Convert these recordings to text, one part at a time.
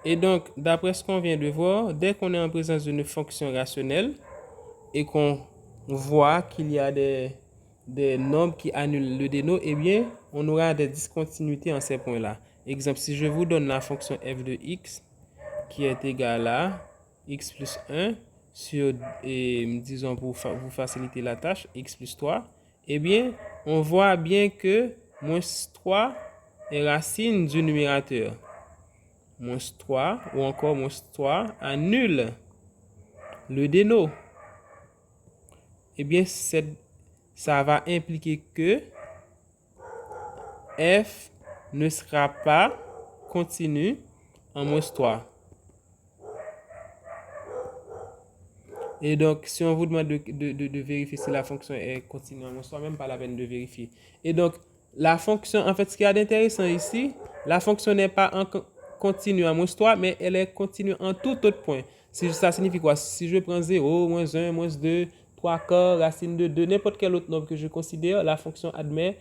Et donc, d'après ce qu'on vient de voir, dès qu'on est en présence d'une fonction rationnelle et qu'on voit qu'il y a des nombres qui annulent le déno, eh bien, on aura des discontinuités en ces points-là. Exemple, si je vous donne la fonction f de x qui est égale à x plus 1 sur, disons pour vous faciliter la tâche, x plus 3, eh bien, on voit bien que moins 3 est racine du numérateur. Moins 3 ou encore moins 3 annule le déno. Eh bien, ça va impliquer que f ne sera pas continu en moins 3. Et donc, si on vous demande de vérifier si la fonction est continue en moins 3, même pas la peine de vérifier. Et donc, la fonction, en fait, ce qui est intéressant ici, la fonction n'est pas en continue en moins 3, mais elle est continue en tout autre point. Ça signifie quoi? Si je prends 0, moins 1, moins 2, 3 quarts, racine de 2, n'importe quel autre nombre que je considère, la fonction admet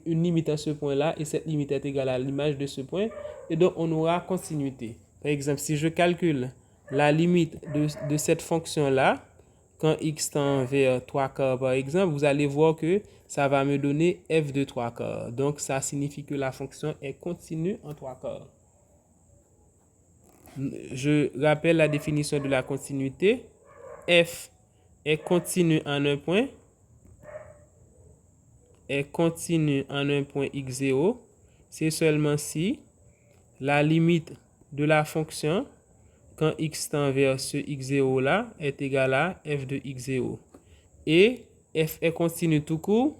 une limite à ce point-là, et cette limite est égale à l'image de ce point, et donc on aura continuité. Par exemple, si je calcule la limite de cette fonction-là, quand x tend vers 3 quarts par exemple, vous allez voir que ça va me donner f de 3 quarts. Donc, ça signifie que la fonction est continue en 3 quarts. Je rappelle la définition de la continuité. F est continue en un point, x0, c'est seulement si la limite de la fonction quand x tend vers ce x0 là est égal à f de x0. Et f est continu tout court,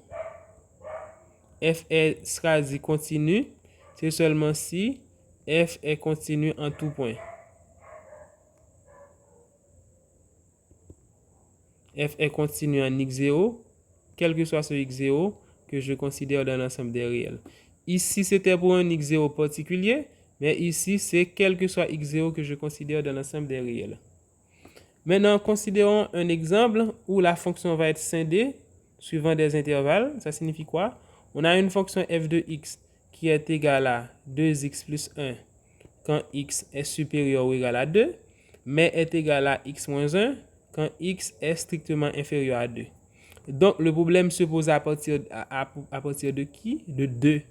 f sera dit continu, c'est seulement si f est continu en tout point. F est continu en x0, quel que soit ce x0 que je considère dans l'ensemble des réels. Ici, c'était pour un x0 particulier, mais ici, c'est quel que soit x0 que je considère dans l'ensemble des réels. Maintenant, considérons un exemple où la fonction va être scindée suivant des intervalles. Ça signifie quoi? On a une fonction f de x qui est égale à 2x plus 1 quand x est supérieur ou égal à 2, mais est égal à x moins 1 quand x est strictement inférieur à 2. Donc, le problème se pose à partir de qui? De 2.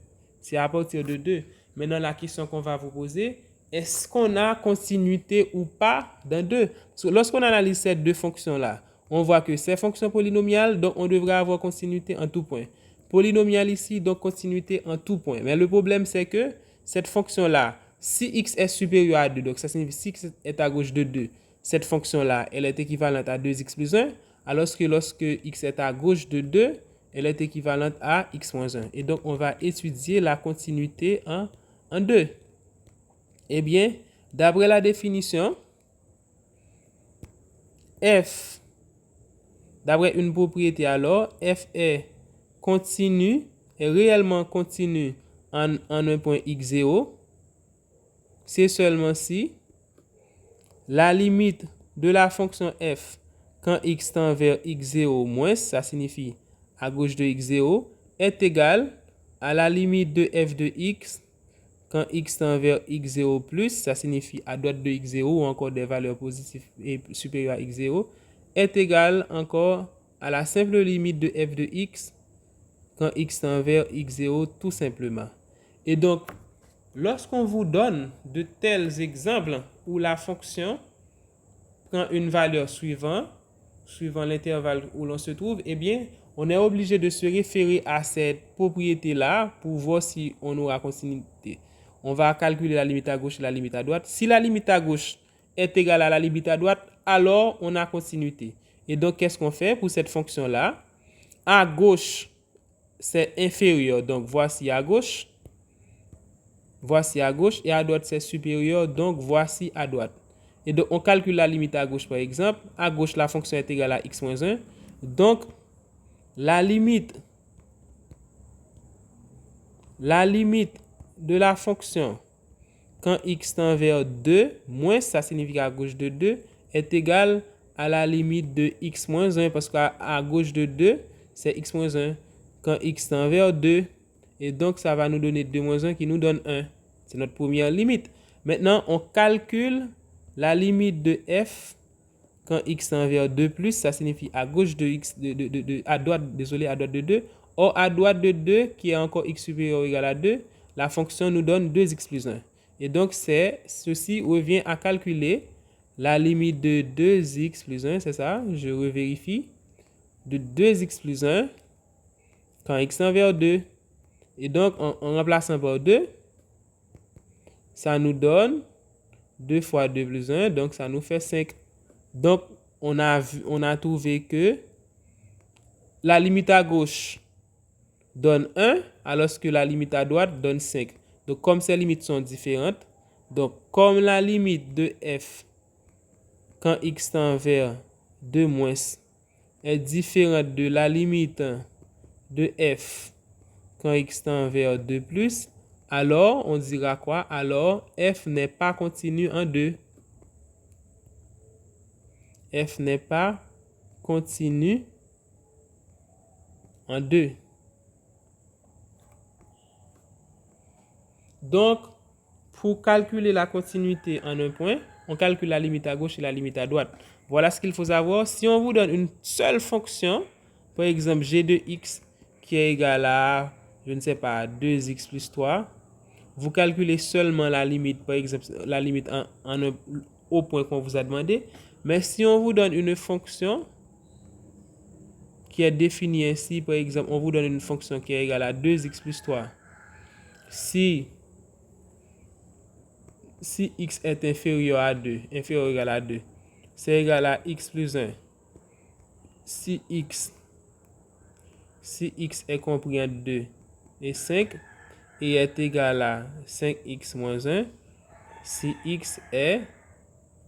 C'est à partir de 2. Maintenant, la question qu'on va vous poser, est-ce qu'on a continuité ou pas dans 2? Lorsqu'on analyse ces deux fonctions-là, on voit que ces fonctions polynomiales, donc on devrait avoir continuité en tout point. Polynomial ici, donc continuité en tout point. Mais le problème, c'est que cette fonction-là, si x est supérieur à 2, donc ça signifie si x est à gauche de 2, cette fonction-là, elle est équivalente à 2x plus 1, alors que lorsque x est à gauche de 2, elle est équivalente à x moins 1. Et donc, on va étudier la continuité en 2. Eh bien, d'après la définition, f, d'après une propriété alors, f est continu, est réellement continu en un point x0, c'est seulement si la limite de la fonction f quand x tend vers x0 moins, ça signifie à gauche de x0, est égale à la limite de f de x quand x tend vers x0 plus, ça signifie à droite de x0 ou encore des valeurs positives et supérieures à x0, est égale encore à la simple limite de f de x quand x tend vers x0 tout simplement. Et donc, lorsqu'on vous donne de tels exemples où la fonction prend une valeur suivant l'intervalle où l'on se trouve, eh bien, on est obligé de se référer à cette propriété-là pour voir si on aura continuité. On va calculer la limite à gauche et la limite à droite. Si la limite à gauche est égale à la limite à droite, alors on a continuité. Et donc, qu'est-ce qu'on fait pour cette fonction-là? À gauche, c'est inférieur. Donc, voici à gauche. Voici à gauche. Et à droite, c'est supérieur. Donc, voici à droite. Et donc, on calcule la limite à gauche, par exemple. À gauche, la fonction est égale à x moins 1. Donc, la limite de la fonction quand x tend vers 2, moins, ça signifie à gauche de 2, est égale à la limite de x moins 1, parce qu'à gauche de 2, c'est x moins 1. Quand x tend vers 2, et donc ça va nous donner 2 moins 1 qui nous donne 1. C'est notre première limite. Maintenant, on calcule la limite de f quand x tend vers 2 plus, ça signifie à gauche de x, à droite, désolé, à droite de 2. Or, à droite de 2, qui est encore x supérieur ou égal à 2, la fonction nous donne 2x plus 1. Et donc, ceci revient à calculer la limite de 2x plus 1, c'est ça, je revérifie, de 2x plus 1 quand x tend vers 2. Et donc, en remplaçant par 2, ça nous donne 2 fois 2 plus 1, donc ça nous fait 5. Donc, on a trouvé que la limite à gauche donne 1, alors que la limite à droite donne 5. Donc, comme ces limites sont différentes, donc comme la limite de f quand x tend vers 2 moins est différente de la limite de f quand x tend vers 2 plus, alors on dira quoi? Alors, f n'est pas continu en 2. F n'est pas continu en 2. Donc, pour calculer la continuité en un point, on calcule la limite à gauche et la limite à droite. Voilà ce qu'il faut savoir. Si on vous donne une seule fonction, par exemple g de x qui est égal à, je ne sais pas, 2x plus 3, vous calculez seulement la limite, par exemple, la limite au point qu'on vous a demandé. Mais si on vous donne une fonction qui est définie ainsi, par exemple, on vous donne une fonction qui est égale à 2x plus 3. Si x est inférieur à 2, inférieur ou égal à 2, c'est égal à x plus 1. Si x est compris entre 2 et 5 et est égal à 5x moins 1, si x est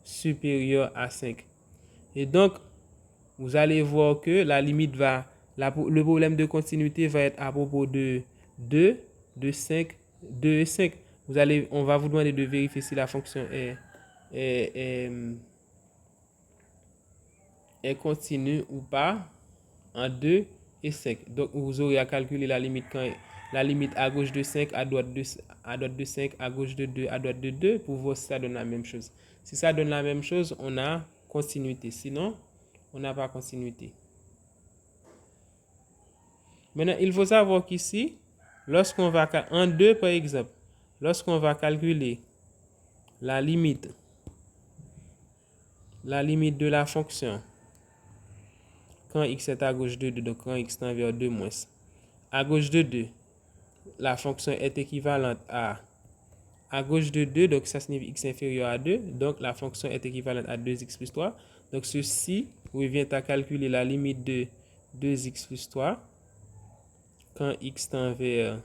supérieur à 5. Et donc, vous allez voir que la limite le problème de continuité va être à propos de 2, de 5, 2 et 5. On va vous demander de vérifier si la fonction est continue ou pas en 2 et 5. Donc, vous aurez à calculer la limite à gauche de 5, à droite de 5, à gauche de 2, à droite de 2, pour voir si ça donne la même chose. Si ça donne la même chose, on a continuité. Sinon, on n'a pas continuité. Maintenant, il faut savoir qu'ici, lorsqu'on va en 2 par exemple, lorsqu'on va calculer la limite de la fonction quand x est à gauche de 2, donc quand x tend vers 2 moins, à gauche de 2, la fonction est équivalente à gauche de 2, donc ça signifie x inférieur à 2, donc la fonction est équivalente à 2x plus 3. Donc ceci revient à calculer la limite de 2x plus 3 quand x tend vers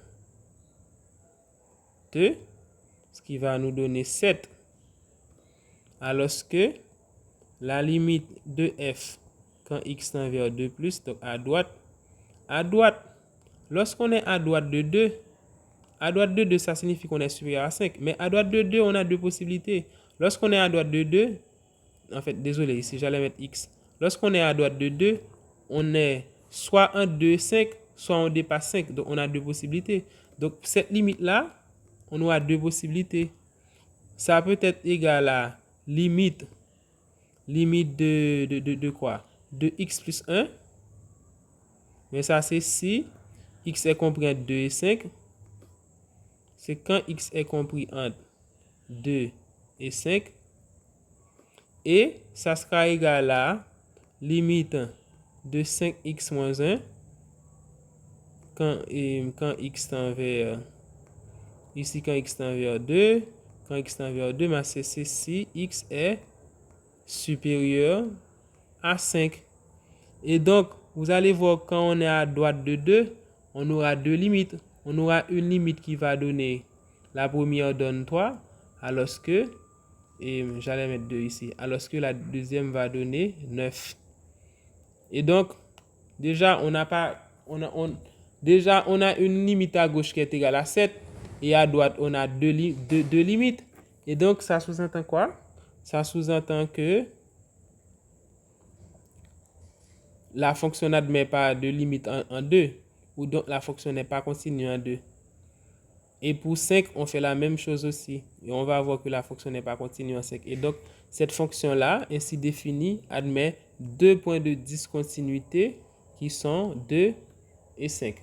2, ce qui va nous donner 7. Alors que la limite de f quand x tend vers 2 plus, donc à droite, lorsqu'on est à droite de 2, ça signifie qu'on est supérieur à 5. Mais à droite de 2, on a deux possibilités. Lorsqu'on est à droite de 2, en fait, désolé, ici j'allais mettre x. Lorsqu'on est à droite de 2, on est soit en 2, 5, soit on dépasse 5. Donc, on a deux possibilités. Donc, cette limite-là, on aura deux possibilités. Ça peut être égal à limite de quoi? De x plus 1. Mais ça, c'est si x est compris entre 2 et 5. C'est quand x est compris entre 2 et 5. Et ça sera égal à limite de 5x moins 1 quand x tend vers, ici quand x tend vers 2, quand x tend vers 2, mais c'est si x est supérieur à 5. Et donc, vous allez voir quand on est à droite de 2, on aura deux limites. On aura une limite qui va donner, la première donne 3, alors que, et j'allais mettre 2 ici, alors que la deuxième va donner 9. Et donc, déjà, on a une limite à gauche qui est égale à 7, et à droite, on a deux limites. Et donc, ça sous-entend quoi? Ça sous-entend que la fonction n'admet pas de limite en 2, ou donc la fonction n'est pas continue en 2. Et pour 5, on fait la même chose aussi. Et on va voir que la fonction n'est pas continue en 5. Et donc, cette fonction-là, ainsi définie, admet deux points de discontinuité qui sont 2 et 5.